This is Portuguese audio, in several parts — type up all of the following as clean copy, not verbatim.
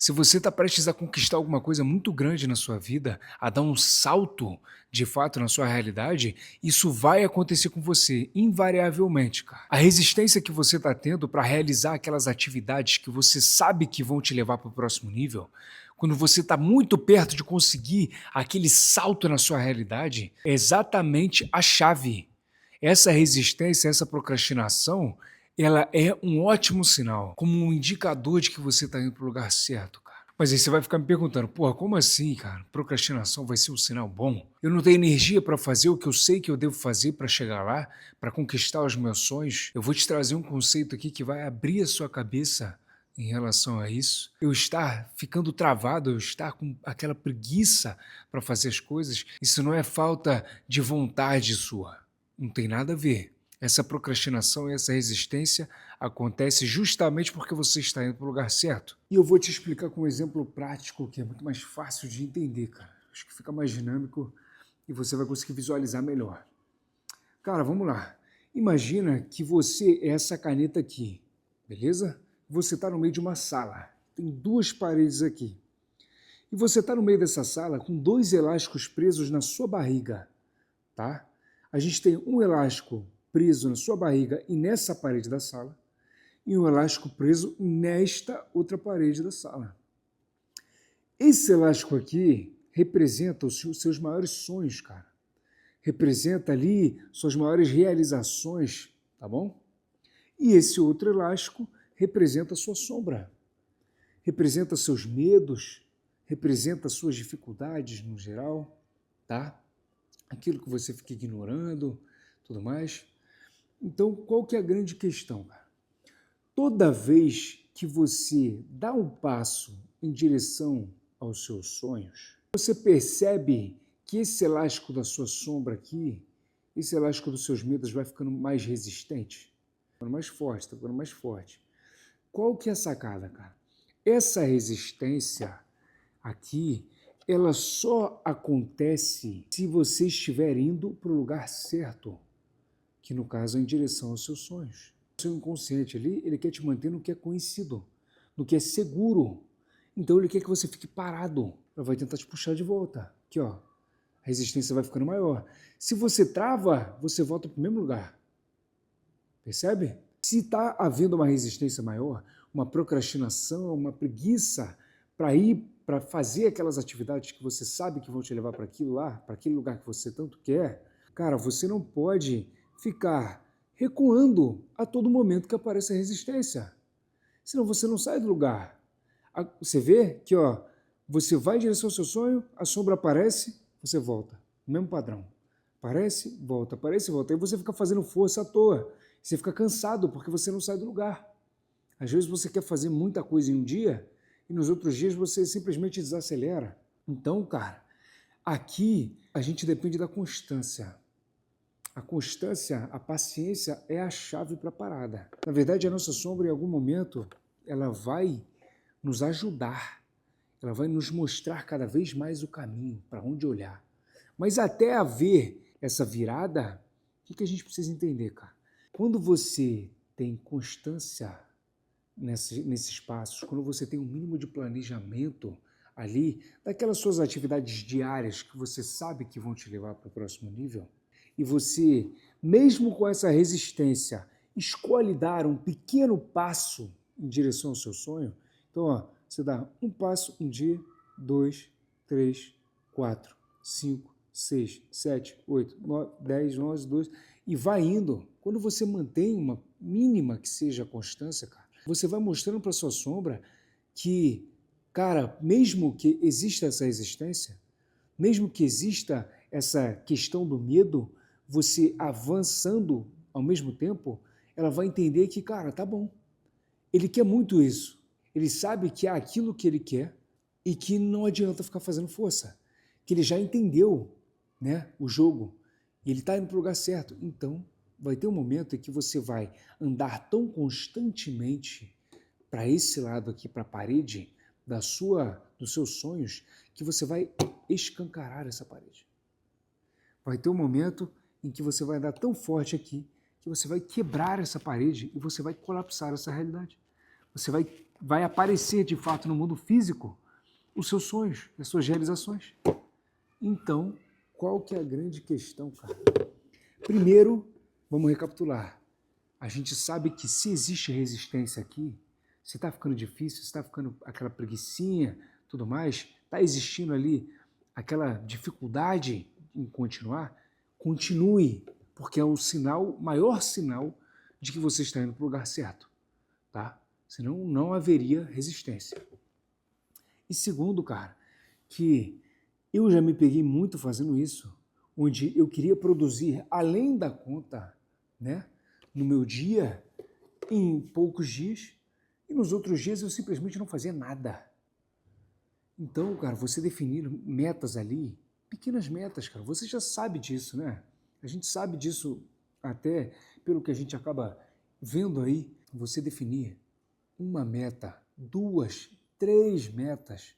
Se você está prestes a conquistar alguma coisa muito grande na sua vida, a dar um salto de fato na sua realidade, isso vai acontecer com você, invariavelmente, cara. A resistência que você está tendo para realizar aquelas atividades que você sabe que vão te levar para o próximo nível, quando você está muito perto de conseguir aquele salto na sua realidade, é exatamente a chave. Essa resistência, essa procrastinação, ela é um ótimo sinal, como um indicador de que você está indo para o lugar certo, cara. Mas aí você vai ficar me perguntando, porra, como assim, cara? Procrastinação vai ser um sinal bom? Eu não tenho energia para fazer o que eu sei que eu devo fazer para chegar lá, para conquistar os meus sonhos? Eu vou te trazer um conceito aqui que vai abrir a sua cabeça em relação a isso. Eu estar ficando travado, eu estar com aquela preguiça para fazer as coisas, isso não é falta de vontade sua. Não tem nada a ver. Essa procrastinação e essa resistência acontece justamente porque você está indo para o lugar certo. E eu vou te explicar com um exemplo prático que é muito mais fácil de entender, cara. Acho que fica mais dinâmico e você vai conseguir visualizar melhor. Cara, vamos lá. Imagina que você é essa caneta aqui, beleza? Você está no meio de uma sala. Tem duas paredes aqui. E você está no meio dessa sala com dois elásticos presos na sua barriga, tá? A gente tem um elástico preso na sua barriga e nessa parede da sala, e um elástico preso nesta outra parede da sala. Esse elástico aqui representa os seus maiores sonhos, cara. Representa ali suas maiores realizações, tá bom? E esse outro elástico representa a sua sombra. Representa seus medos, representa suas dificuldades no geral, tá? Aquilo que você fica ignorando, tudo mais. Então, qual que é a grande questão, cara? Toda vez que você dá um passo em direção aos seus sonhos, você percebe que esse elástico da sua sombra aqui, esse elástico dos seus medos vai ficando mais resistente, ficando mais forte, está ficando mais forte. Qual que é a sacada, cara? Essa resistência aqui, ela só acontece se você estiver indo para o lugar certo, que no caso é em direção aos seus sonhos. O seu inconsciente ali, ele quer te manter no que é conhecido, no que é seguro. Então ele quer que você fique parado, ela vai tentar te puxar de volta. Aqui, ó, a resistência vai ficando maior. Se você trava, você volta para o mesmo lugar. Percebe? Se está havendo uma resistência maior, uma procrastinação, uma preguiça para ir, para fazer aquelas atividades que você sabe que vão te levar para aquilo lá, para aquele lugar que você tanto quer, cara, você não pode ficar recuando a todo momento que aparece a resistência. Senão você não sai do lugar. Você vê que, ó, você vai em direção ao seu sonho, a sombra aparece, você volta. O mesmo padrão. Aparece, volta, aparece, volta. Aí você fica fazendo força à toa. Você fica cansado porque você não sai do lugar. Às vezes você quer fazer muita coisa em um dia e nos outros dias você simplesmente desacelera. Então, cara, aqui a gente depende da constância. A constância, a paciência é a chave para a parada. Na verdade, a nossa sombra, em algum momento, ela vai nos ajudar. Ela vai nos mostrar cada vez mais o caminho, para onde olhar. Mas até haver essa virada, o que a gente precisa entender, cara? Quando você tem constância nesses passos, quando você tem um mínimo de planejamento ali, daquelas suas atividades diárias que você sabe que vão te levar para o próximo nível, e você, mesmo com essa resistência, escolhe dar um pequeno passo em direção ao seu sonho, então, ó, você dá um passo um dia, 2, 3, 4, 5, 6, 7, 8, 9, 10, 11, 12, e vai indo. Quando você mantém uma mínima que seja a constância, cara, você vai mostrando para sua sombra que, cara, mesmo que exista essa resistência, mesmo que exista essa questão do medo, você avançando ao mesmo tempo, ela vai entender que, cara, tá bom. Ele quer muito isso. Ele sabe que é aquilo que ele quer e que não adianta ficar fazendo força. Que ele já entendeu, né, o jogo. E ele está indo para o lugar certo. Então, vai ter um momento em que você vai andar tão constantemente para esse lado aqui, para a parede dos seus sonhos, que você vai escancarar essa parede. Vai ter um momento em que você vai andar tão forte aqui que você vai quebrar essa parede e você vai colapsar essa realidade. Você vai vai aparecer de fato no mundo físico os seus sonhos, as suas realizações. Então, qual que é a grande questão, cara? Primeiro, vamos recapitular. A gente sabe que se existe resistência aqui, se está ficando difícil, se está ficando aquela preguicinha, tudo mais, está existindo ali aquela dificuldade em continuar, continue, porque é o sinal, maior sinal de que você está indo para o lugar certo, tá? Senão não haveria resistência. E segundo, cara, que eu já me peguei muito fazendo isso, onde eu queria produzir além da conta, né, no meu dia, em poucos dias, e nos outros dias eu simplesmente não fazia nada. Então, cara, você definir metas ali, pequenas metas, cara, você já sabe disso, né? A gente sabe disso até pelo que a gente acaba vendo aí. Você definir uma meta, 2, 3 metas,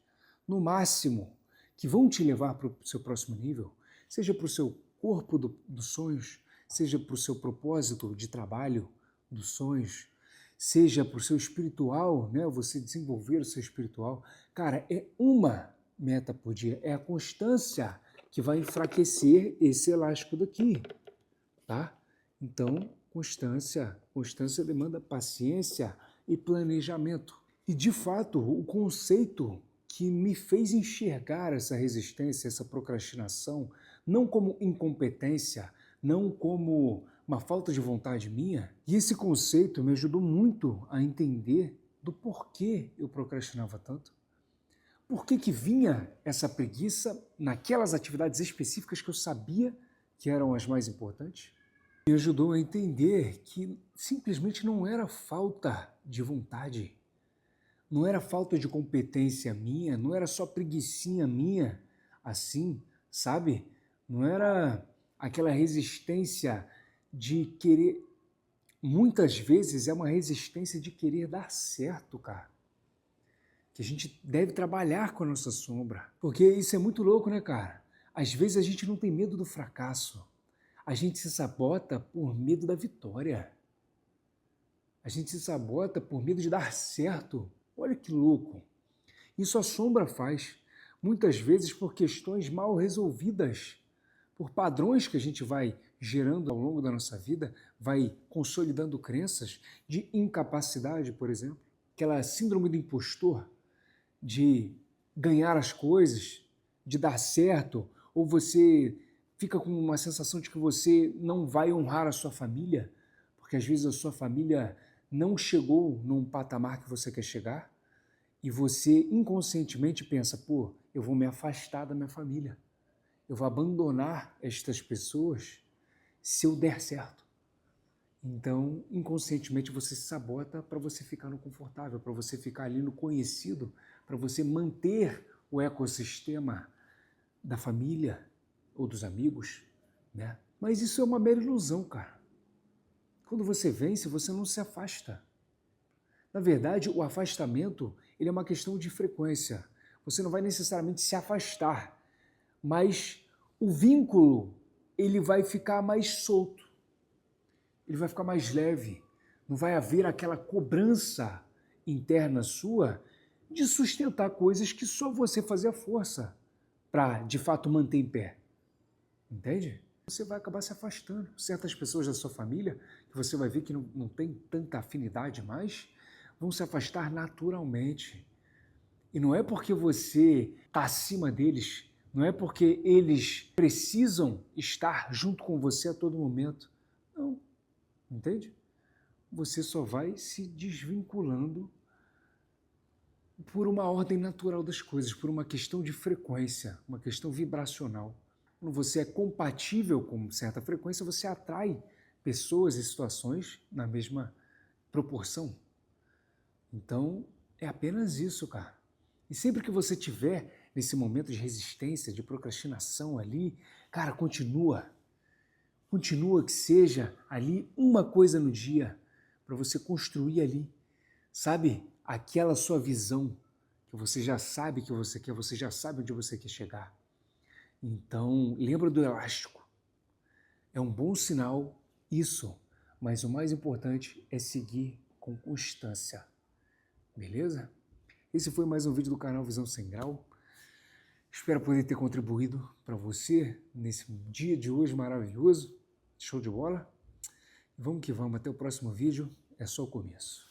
no máximo, que vão te levar para o seu próximo nível, seja para o seu corpo dos sonhos, seja para o seu propósito de trabalho dos sonhos, seja para o seu espiritual, né? Você desenvolver o seu espiritual. Cara, é uma meta por dia, é a constância que vai enfraquecer esse elástico daqui, tá? Então, constância demanda paciência e planejamento. E, de fato, o conceito que me fez enxergar essa resistência, essa procrastinação, não como incompetência, não como uma falta de vontade minha, e esse conceito me ajudou muito a entender do porquê eu procrastinava tanto. Por que vinha essa preguiça naquelas atividades específicas que eu sabia que eram as mais importantes? Me ajudou a entender que simplesmente não era falta de vontade, não era falta de competência minha, não era só preguicinha minha, assim, sabe? Não era aquela resistência de querer... Muitas vezes é uma resistência de querer dar certo, cara. Que a gente deve trabalhar com a nossa sombra. Porque isso é muito louco, né, cara? Às vezes a gente não tem medo do fracasso. A gente se sabota por medo da vitória. A gente se sabota por medo de dar certo. Olha que louco. Isso a sombra faz, muitas vezes por questões mal resolvidas, por padrões que a gente vai gerando ao longo da nossa vida, vai consolidando crenças de incapacidade, por exemplo, aquela síndrome do impostor, de ganhar as coisas, de dar certo, ou você fica com uma sensação de que você não vai honrar a sua família, porque às vezes a sua família não chegou num patamar que você quer chegar, e você inconscientemente pensa, pô, eu vou me afastar da minha família, eu vou abandonar estas pessoas se eu der certo. Então, inconscientemente você se sabota para você ficar no confortável, para você ficar ali no conhecido, para você manter o ecossistema da família ou dos amigos, né? Mas isso é uma mera ilusão, cara. Quando você vence, você não se afasta. Na verdade, o afastamento, ele é uma questão de frequência. Você não vai necessariamente se afastar, mas o vínculo, ele vai ficar mais solto. Ele vai ficar mais leve. Não vai haver aquela cobrança interna sua de sustentar coisas que só você fazia força para, de fato, manter em pé. Entende? Você vai acabar se afastando. Certas pessoas da sua família, que você vai ver que não tem tanta afinidade mais, vão se afastar naturalmente. E não é porque você está acima deles, não é porque eles precisam estar junto com você a todo momento. Não, entende? Você só vai se desvinculando por uma ordem natural das coisas, por uma questão de frequência, uma questão vibracional. Quando você é compatível com certa frequência, você atrai pessoas e situações na mesma proporção. Então, é apenas isso, cara. E sempre que você tiver nesse momento de resistência, de procrastinação ali, cara, continua. Continua que seja ali uma coisa no dia para você construir ali, sabe? Aquela sua visão que você já sabe que você quer, você já sabe onde você quer chegar. Então, lembra do elástico. É um bom sinal isso, mas o mais importante é seguir com constância. beleza? Esse foi mais um vídeo do canal Visão Sem Grau. Espero poder ter contribuído para você nesse dia de hoje maravilhoso. Show de bola? Vamos que vamos, até o próximo vídeo, é só o começo.